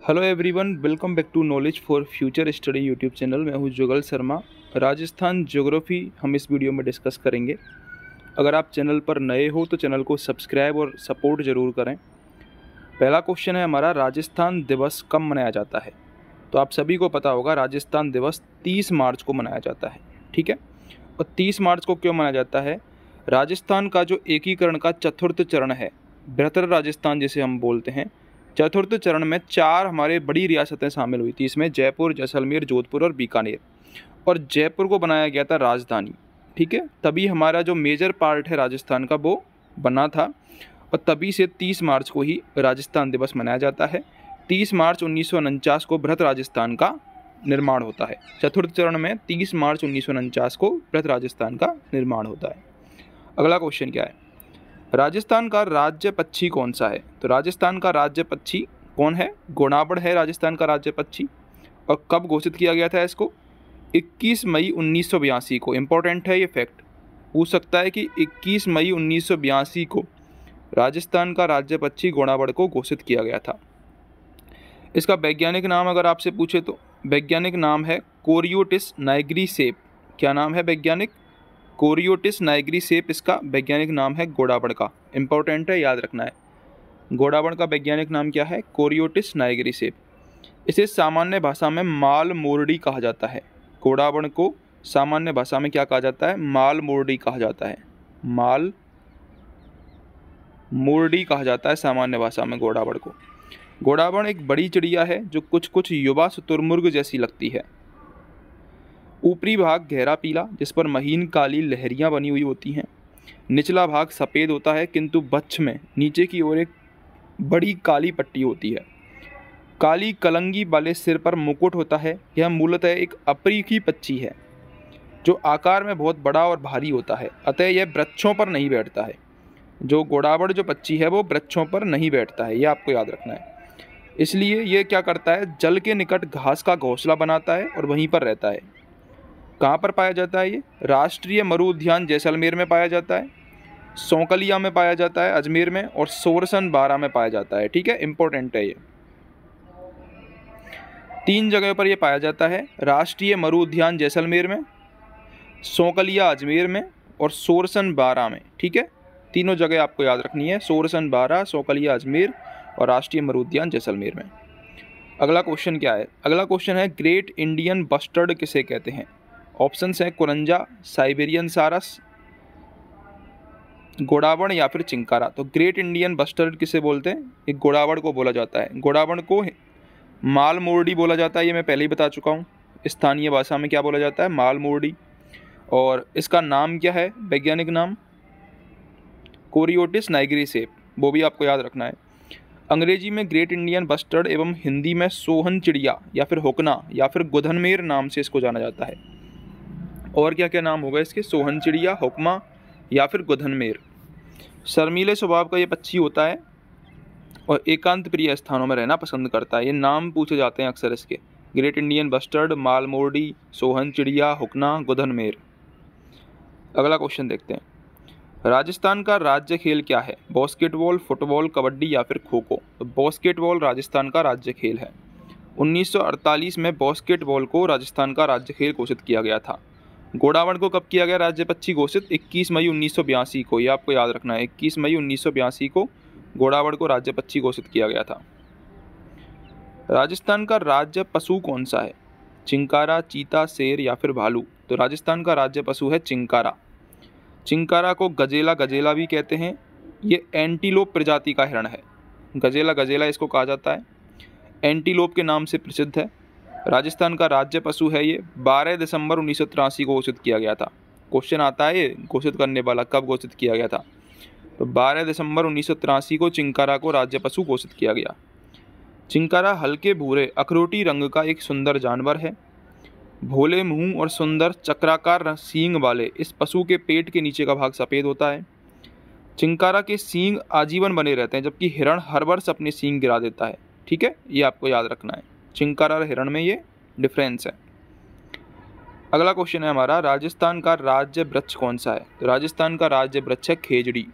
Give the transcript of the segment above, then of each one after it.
Hello everyone, welcome back to knowledge for future study YouTube channel. मैं हूं जुगल Sharma. Rajasthan geography हम इस वीडियो में डिस्कस करेंगे। अगर आप चैनल पर नए हो तो चैनल को सब्सक्राइब और सपोर्ट ज़रूर करें। पहला क्वेश्चन है हमारा, राजस्थान दिवस कब मनाया जाता है? तो आप सभी को पता होगा राजस्थान दिवस 30 मार्च को मनाया जाता है। ठीक है, और 30 मार्च को क्यों मनाया जाता है? राजस्थान का जो एकीकरण का चतुर्थ चरण है, बृहत्तर राजस्थान जिसे हम बोलते हैं, चतुर्थ चरण में 4 हमारे बड़ी रियासतें शामिल हुई थी। इसमें जयपुर, जैसलमेर, जोधपुर और बीकानेर। और जयपुर को बनाया गया था राजधानी। ठीक है, तभी हमारा जो मेजर पार्ट है राजस्थान का वो बना था, और तभी से 30 मार्च को ही राजस्थान दिवस मनाया जाता है। 30 मार्च 1949 को बृहत राजस्थान का निर्माण होता है। चतुर्थ चरण में 30 मार्च 1949 को बृहत राजस्थान का निर्माण होता है। अगला क्वेश्चन क्या है? राजस्थान का राज्य पक्षी कौन सा है? तो राजस्थान का राज्य पक्षी कौन है? गोनावड़ है राजस्थान का राज्य पक्षी। और कब घोषित किया गया था इसको? 21 मई 1982 को। इम्पोर्टेंट है ये फैक्ट, पूछ सकता है कि 21 मई 1982 को राजस्थान का राज्य पक्षी गोनावड़ को घोषित किया गया था। इसका वैज्ञानिक नाम अगर आपसे पूछे तो वैज्ञानिक नाम है कोरियोटिस नाइग्रीसेप। क्या नाम है वैज्ञानिक? कोरियोटिस नाइग्रीसेप इसका वैज्ञानिक नाम है गोनावड़ का। इंपॉर्टेंट है, याद रखना है। गोनावड़ का वैज्ञानिक नाम क्या है? कोरियोटिस नाइग्रीसेप। इसे सामान्य भाषा में माल मोरडी कहा जाता है। गोनावड़ को सामान्य भाषा में क्या कहा जाता है? माल मोरडी कहा जाता है। माल मोरडी कहा जाता है सामान्य भाषा में गोनावड़ को। गोनावड़ एक बड़ी चिड़िया है जो कुछ कुछ युवा शुतुरमुर्ग जैसी लगती है। ऊपरी भाग गहरा पीला, जिस पर महीन काली लहरियां बनी हुई होती हैं। निचला भाग सफ़ेद होता है, किंतु बच्छ में नीचे की ओर एक बड़ी काली पट्टी होती है। काली कलंगी वाले सिर पर मुकुट होता है। यह मूलतः एक अफ्रीकी पक्षी है जो आकार में बहुत बड़ा और भारी होता है, अतः यह वृक्षों पर नहीं बैठता है। जो गोनावड़ जो पक्षी है वो वृक्षों पर नहीं बैठता है, यह आपको याद रखना है। इसलिए ये क्या करता है? जल के निकट घास का घोंसला बनाता है और वहीं पर रहता है। कहाँ पर पाया जाता है ये? राष्ट्रीय मरु उद्यान जैसलमेर में पाया जाता है, सौकलिया में पाया जाता है अजमेर में, और सोरसन बारा में पाया जाता है। ठीक है, इंपॉर्टेंट है ये। 3 जगह पर ये पाया जाता है, राष्ट्रीय मरु उद्यान जैसलमेर में, सौकलिया अजमेर में, और सोरसन बारा में। ठीक है, तीनों जगह आपको याद रखनी है, सोरसन बारा, सौकलिया अजमेर और राष्ट्रीय मरु उद्यान जैसलमेर में। अगला क्वेश्चन क्या है? अगला क्वेश्चन है, ग्रेट इंडियन बस्टर्ड किसे कहते हैं? ऑप्शंस हैं कुरंजा, साइबेरियन सारस, गोनावड़ या फिर चिंकारा। तो ग्रेट इंडियन बस्टर्ड किसे बोलते हैं? एक गोनावड़ को बोला जाता है। गोनावड़ को माल मोरडी बोला जाता है, ये मैं पहले ही बता चुका हूँ। स्थानीय भाषा में क्या बोला जाता है? माल मोरडी। और इसका नाम क्या है? वैज्ञानिक नाम कोरियोटिस नाइग्रीसेप, वो भी आपको याद रखना है। अंग्रेजी में ग्रेट इंडियन बस्टर्ड एवं हिंदी में सोहन चिड़िया या फिर हुकना या फिर गुधनमेर नाम से इसको जाना जाता है। और क्या क्या नाम होगा इसके? सोहन चिड़िया, हुक्मा या फिर गुधनमेर। शर्मीले स्वभाव का ये पक्षी होता है और एकांत प्रिय स्थानों में रहना पसंद करता है। ये नाम पूछे जाते हैं अक्सर इसके, ग्रेट इंडियन बस्टर्ड, माल मोरडी, सोहन चिड़िया, हुक्ना, गुधनमेर। अगला क्वेश्चन देखते हैं, राजस्थान का राज्य खेल क्या है? बास्केटबॉल, फुटबॉल, कबड्डी या फिर खो खो। तो बास्केटबॉल राजस्थान का राज्य खेल है। 1948 में बास्केटबॉल को राजस्थान का राज्य खेल घोषित किया गया था। गोनावड़ को कब किया गया राज्य पक्षी घोषित? 21 मई 1982 को। ये आपको याद रखना है, 21 मई 1982 को गोनावड़ को राज्य पक्षी घोषित किया गया था। राजस्थान का राज्य पशु कौन सा है? चिंकारा, चीता, शेर या फिर भालू। तो राजस्थान का राज्य पशु है चिंकारा। चिंकारा को गजेला गजेला भी कहते हैं। ये एंटीलोप प्रजाति का हिरण है। गजेला गजेला इसको कहा जाता है, एंटीलोप के नाम से प्रसिद्ध है। राजस्थान का राज्य पशु है ये। 12 दिसंबर 1983 को घोषित किया गया था। क्वेश्चन आता है ये घोषित करने वाला, कब घोषित किया गया था? तो 12 दिसंबर 1983 को चिंकारा को राज्य पशु घोषित किया गया। चिंकारा हल्के भूरे अखरोटी रंग का एक सुंदर जानवर है। भोले मुंह और सुंदर चक्राकार सींग वाले इस पशु के पेट के नीचे का भाग सफ़ेद होता है। चिंकारा के सींग आजीवन बने रहते हैं, जबकि हिरण हर वर्ष अपने सींग गिरा देता है। ठीक है, ये आपको याद रखना है, चिंकारा और हिरण में ये डिफरेंस है। अगला क्वेश्चन है हमारा, राजस्थान का राज्य वृक्ष कौन सा है? तो राजस्थान का राज्य वृक्ष है खेजड़ी।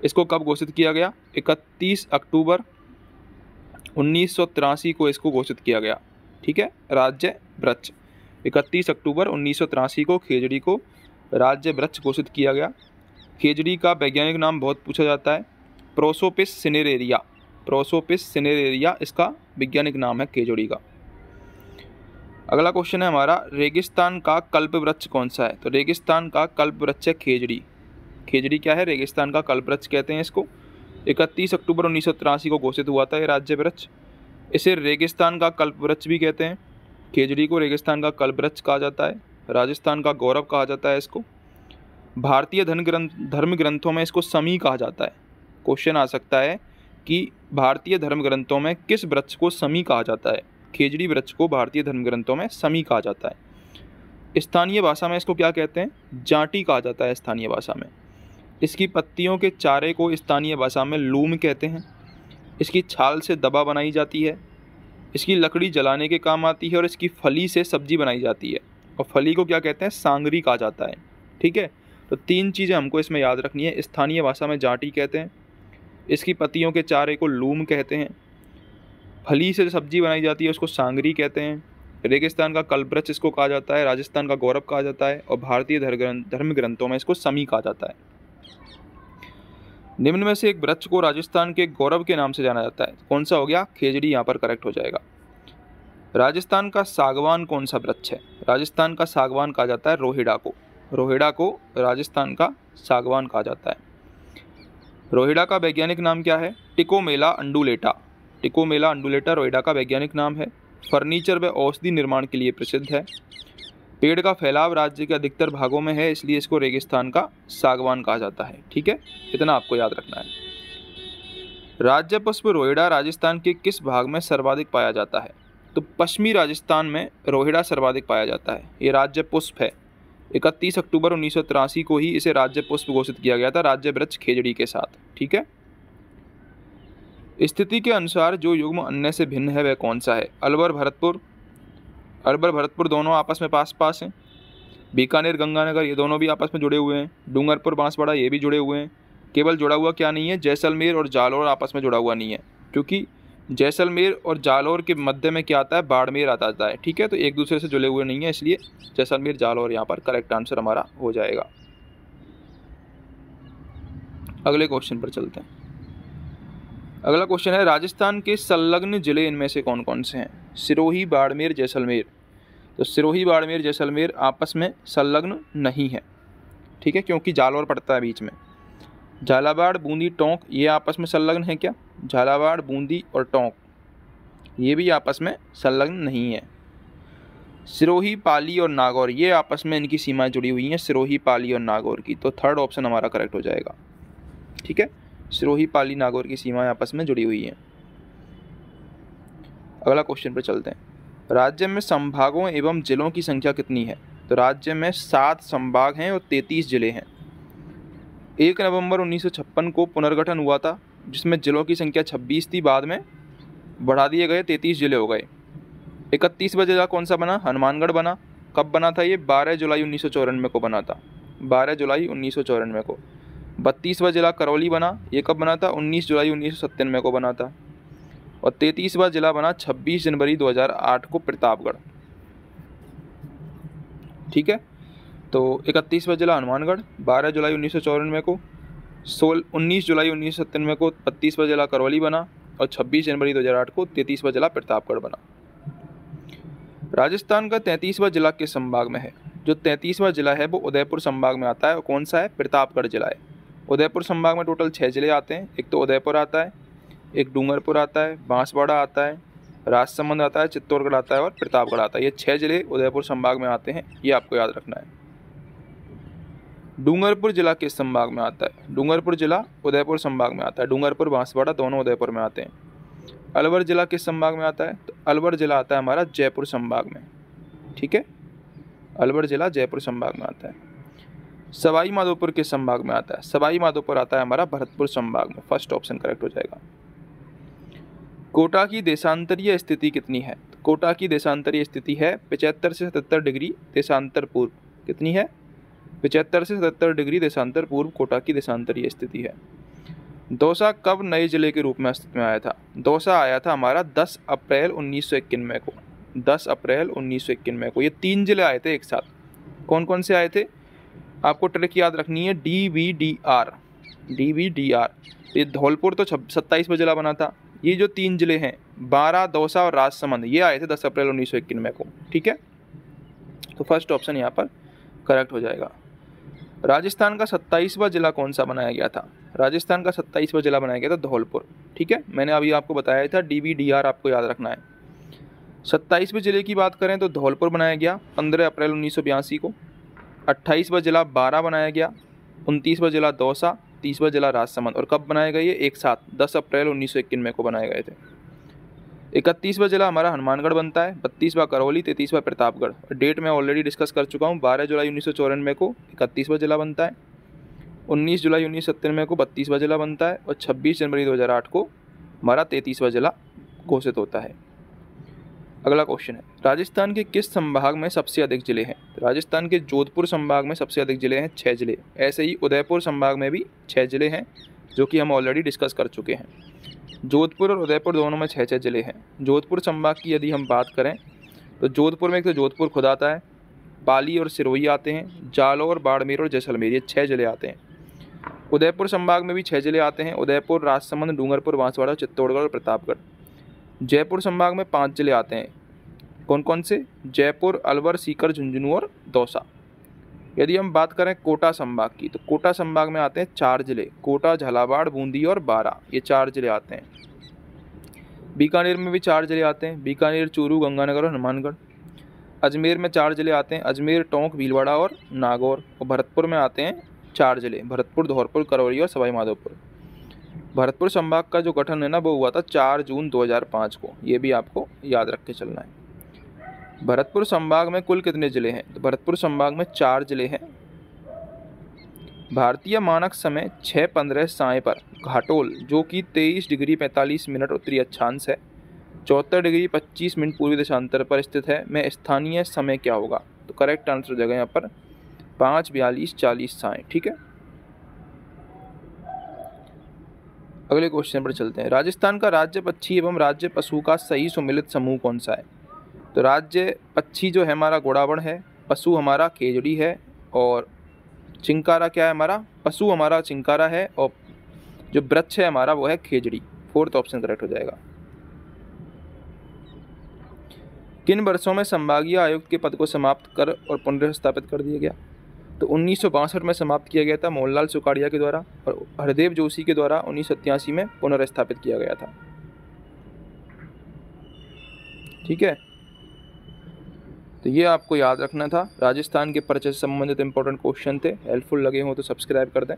इसको कब घोषित किया गया? 31 अक्टूबर 1983 को इसको घोषित किया गया। ठीक है, राज्य वृक्ष 31 अक्टूबर 1983 को खेजड़ी को राज्य वृक्ष घोषित किया गया। खेजड़ी का वैज्ञानिक नाम बहुत पूछा जाता है, प्रोसोपिस सिनेरेरिया। प्रोसोपिस सिनेरेरिया इसका वैज्ञानिक नाम है खेजड़ी का। अगला क्वेश्चन है हमारा, रेगिस्तान का कल्प वृक्ष कौन सा है? तो रेगिस्तान का कल्प वृक्ष है खेजड़ी। खेजड़ी क्या है? रेगिस्तान का कल्प वृक्ष कहते हैं इसको। 31 अक्टूबर 1983 को घोषित हुआ था ये राज्य वृक्ष। इसे रेगिस्तान का कल्प वृक्ष भी कहते हैं। खेजड़ी को रेगिस्तान का कल्प वृक्ष कहा जाता है, राजस्थान का गौरव कहा जाता है इसको। भारतीय धर्म ग्रंथों में इसको समी कहा जाता है। क्वेश्चन आ सकता है कि भारतीय धर्म ग्रंथों में किस वृक्ष को समी कहा जाता है? खेजड़ी वृक्ष को भारतीय धर्म ग्रंथों में समी कहा जाता है। स्थानीय भाषा में इसको क्या कहते हैं? जाटी कहा जाता है स्थानीय भाषा में। इसकी पत्तियों के चारे को स्थानीय भाषा में लूम कहते हैं। इसकी छाल से दवा बनाई जाती है। इसकी लकड़ी जलाने के काम आती है और इसकी फली से सब्जी बनाई जाती है। और फली को क्या कहते हैं? सांगरी कहा जाता है। ठीक है, तो 3 चीज़ें हमको इसमें याद रखनी है। स्थानीय भाषा में जाटी कहते हैं, इसकी पत्तियों के चारे को लूम कहते हैं, फली से सब्जी बनाई जाती है उसको सांगरी कहते हैं, रेगिस्तान का कल्प वृक्ष इसको कहा जाता है, राजस्थान का गौरव कहा जाता है, और भारतीय धर्म ग्रंथों में इसको समी कहा जाता है। निम्न में से एक वृक्ष को राजस्थान के गौरव के नाम से जाना जाता है, कौन सा हो गया? खेजड़ी यहाँ पर करेक्ट हो जाएगा। राजस्थान का सागवान कौन सा वृक्ष है? राजस्थान का सागवान कहा जाता है रोहिड़ा को। रोहिड़ा को राजस्थान का सागवान कहा जाता है। रोहिड़ा का वैज्ञानिक नाम क्या है? टिकोमेला अंडुलेटा। टिकोमेला अंडुलेटा रोहिड़ा का वैज्ञानिक नाम है। फर्नीचर व औषधि निर्माण के लिए प्रसिद्ध है। पेड़ का फैलाव राज्य के अधिकतर भागों में है, इसलिए इसको रेगिस्तान का सागवान कहा जाता है। ठीक है, इतना आपको याद रखना है। राज्य पुष्प रोहिड़ा राजस्थान के किस भाग में सर्वाधिक पाया जाता है? तो पश्चिमी राजस्थान में रोहिड़ा सर्वाधिक पाया जाता है। ये राज्य पुष्प है। 31 अक्टूबर 1983 को ही इसे राज्य पुष्प घोषित किया गया था राज्य वृक्ष खेजड़ी के साथ। ठीक है, स्थिति के अनुसार जो युग्म अन्य से भिन्न है वह कौन सा है? अलवर भरतपुर। अलवर भरतपुर दोनों आपस में पास पास हैं। बीकानेर गंगानगर ये दोनों भी आपस में जुड़े हुए हैं। डूंगरपुर बांसवाड़ा ये भी जुड़े हुए हैं। केवल जुड़ा हुआ क्या नहीं है? जैसलमेर और जालौर आपस में जुड़ा हुआ नहीं है, क्योंकि जैसलमेर और जालौर के मध्य में क्या आता है? बाड़मेर आता है। ठीक है, तो एक दूसरे से जुड़े हुए नहीं है, इसलिए जैसलमेर जालौर यहाँ पर करेक्ट आंसर हमारा हो जाएगा। अगले क्वेश्चन पर चलते हैं। अगला क्वेश्चन है, राजस्थान के संलग्न जिले इनमें से कौन कौन से हैं? सिरोही, बाड़मेर, जैसलमेर। तो सिरोही, बाड़मेर, जैसलमेर आपस में संलग्न नहीं है। ठीक है, क्योंकि जालौर पड़ता है बीच में। झालावाड़, बूंदी, टोंक ये आपस में संलग्न है क्या? झालावाड़, बूंदी और टोंक ये भी आपस में संलग्न नहीं है। सिरोही, पाली और नागौर ये आपस में इनकी सीमाएं जुड़ी हुई हैं, सिरोही, पाली और नागौर की। तो थर्ड ऑप्शन हमारा करेक्ट हो जाएगा। ठीक है, सिरोही, पाली, नागौर की सीमाएं आपस में जुड़ी हुई हैं। अगला क्वेश्चन पर चलते हैं। राज्य में संभागों एवं जिलों की संख्या कितनी है? तो राज्य में 7 संभाग हैं और 33 जिले हैं। 1 नवंबर 1956 को पुनर्गठन हुआ था, जिसमें जिलों की संख्या 26 थी, बाद में बढ़ा दिए गए, 33 जिले हो गए। 31वां जिला कौन सा बना? हनुमानगढ़ बना। कब बना था ये? 12 जुलाई 1994 को बना था। 12 जुलाई 1994 को। 32वां जिला करौली बना। ये कब बना था? 19 जुलाई 1997 को बना था। और 33वां जिला बना 26 जनवरी 2008 को, प्रतापगढ़। ठीक है, तो 31वां जिला हनुमानगढ़, 12 जुलाई 1994 को, 19 जुलाई 1997 को 32वां जिला करौली बना, और 26 जनवरी 2008 को 33वां जिला प्रतापगढ़ बना। राजस्थान का 33वां जिला किस संभाग में है? जो 33वां जिला है वो उदयपुर संभाग में आता है। और कौन सा है? प्रतापगढ़ जिला है। उदयपुर संभाग में टोटल 6 जिले आते हैं। एक तो उदयपुर आता है, एक डूंगरपुर आता है, बांसवाड़ा आता है, राजसमंद आता है, चित्तौड़गढ़ आता है और प्रतापगढ़ आता है। ये 6 जिले उदयपुर संभाग में आते हैं, ये आपको याद रखना है। डूंगरपुर जिला किस संभाग में आता है? डूंगरपुर जिला उदयपुर संभाग में आता है। डूंगरपुर, बांसवाड़ा दोनों उदयपुर में आते हैं। अलवर जिला किस संभाग में आता है? तो अलवर जिला आता है हमारा जयपुर संभाग में। ठीक है, अलवर जिला जयपुर संभाग में आता है। सवाई माधोपुर किस संभाग में आता है? सवाई माधोपुर आता है हमारा भरतपुर संभाग में। फर्स्ट ऑप्शन करेक्ट हो जाएगा। कोटा की देशांतरीय स्थिति कितनी है? कोटा की देशांतरीय स्थिति है 75 से 77 डिग्री देशांतर पूर्व। कितनी है? 75 से 77 डिग्री देशांतर पूर्व कोटा की देशांतरीय स्थिति है। दौसा कब नए जिले के रूप में अस्तित्व में आया था? दौसा आया था हमारा 10 अप्रैल 1991 को, 10 अप्रैल 1991 को। ये 3 जिले आए थे एक साथ। कौन कौन से आए थे? आपको ट्रिक याद रखनी है, DVDR, DVDR। ये धौलपुर तो 27वां जिला बना था। ये जो 3 जिले हैं, बारा, दौसा और राजसमंद, ये आए थे 10 अप्रैल 1991 को। ठीक है, तो फर्स्ट ऑप्शन यहाँ पर करेक्ट हो जाएगा। राजस्थान का 27वां जिला कौन सा बनाया गया था? राजस्थान का 27वां जिला बनाया गया था धौलपुर। ठीक है, मैंने अभी आपको बताया था, DVDR आपको याद रखना है। 27वें जिले की बात करें तो धौलपुर बनाया गया 15 अप्रैल 1982 को। 28वां जिला बारा बनाया गया, 29वां जिला दौसा, 30वां जिला राजसमंद। और कब बनाए गए? ये एक साथ 10 अप्रैल 1991 को बनाए गए थे। 31वां जिला हमारा हनुमानगढ़ बनता है, 32वां करौली, 33वां प्रतापगढ़। डेट मैं ऑलरेडी डिस्कस कर चुका हूँ। 12 जुलाई 1994 को 31वां जिला बनता है, 19 जुलाई 1997 को 32वां जिला बनता है और 26 जनवरी 2008 को हमारा 33वां जिला घोषित होता है। अगला क्वेश्चन है, राजस्थान के किस संभाग में सबसे अधिक जिले हैं? राजस्थान के जोधपुर संभाग में सबसे अधिक जिले हैं, 6 जिले। ऐसे ही उदयपुर संभाग में भी 6 जिले हैं, जो कि हम ऑलरेडी डिस्कस कर चुके हैं। जोधपुर और उदयपुर दोनों में 6 जिले हैं। जोधपुर संभाग की यदि हम बात करें तो जोधपुर में एक तो जोधपुर खुद आता है, पाली और सिरोही आते हैं, जालौर, बाड़मेर और जैसलमेर, ये 6 जिले आते हैं। उदयपुर संभाग में भी 6 जिले आते हैं, उदयपुर, राजसमंद, डूंगरपुर, बांसवाड़ा, चित्तौड़गढ़ और प्रतापगढ़। जयपुर संभाग में 5 जिले आते हैं। कौन कौन से? जयपुर, अलवर, सीकर, झुंझुनू और दौसा। यदि हम बात करें कोटा संभाग की तो कोटा संभाग में आते हैं 4 जिले, कोटा, झालावाड़, बूंदी और बारा, ये 4 जिले आते हैं। बीकानेर में भी 4 जिले आते हैं, बीकानेर, चूरू, गंगानगर और हनुमानगढ़। अजमेर में 4 जिले आते हैं, अजमेर, टोंक, भीलवाड़ा और नागौर। और भरतपुर में आते हैं 4 जिले, भरतपुर, धौलपुर, करौली और सवाई माधोपुर। भरतपुर संभाग का जो गठन है ना, वो हुआ था 4 जून 2005 को, ये भी आपको याद रख के चलना है। भरतपुर संभाग में कुल कितने जिले हैं? तो भरतपुर संभाग में 4 जिले हैं। भारतीय मानक समय 6:15 साय पर घाटोल, जो कि 23 डिग्री 45 मिनट उत्तरी अक्षांश है, 74 डिग्री 25 मिनट पूर्वी देशांतर पर स्थित है, में स्थानीय समय क्या होगा? तो करेक्ट आंसर हो जाएगा यहाँ पर 5:42:40 साय। ठीक है, अगले क्वेश्चन पर चलते हैं। राजस्थान का राज्य पक्षी एवं राज्य पशु का सही सुमिलित समूह कौन सा है? तो राज्य पक्षी जो है हमारा घोड़ावड़ है, पशु हमारा खेजड़ी है और चिंकारा क्या है हमारा? पशु हमारा चिंकारा है और जो वृक्ष है हमारा वो है खेजड़ी। 4th ऑप्शन करेक्ट हो जाएगा। किन वर्षों में संभागीय आयुक्त के पद को समाप्त कर और पुनर्स्थापित कर दिया गया? तो 1962 में समाप्त किया गया था मोहनलाल सुखाड़िया के द्वारा, और हरदेव जोशी के द्वारा 1987 में पुनर्स्थापित किया गया था। ठीक है, तो ये आपको याद रखना था। राजस्थान के परिचय से संबंधित इंपॉर्टेंट क्वेश्चन थे। हेल्पफुल लगे हो तो सब्सक्राइब कर दें।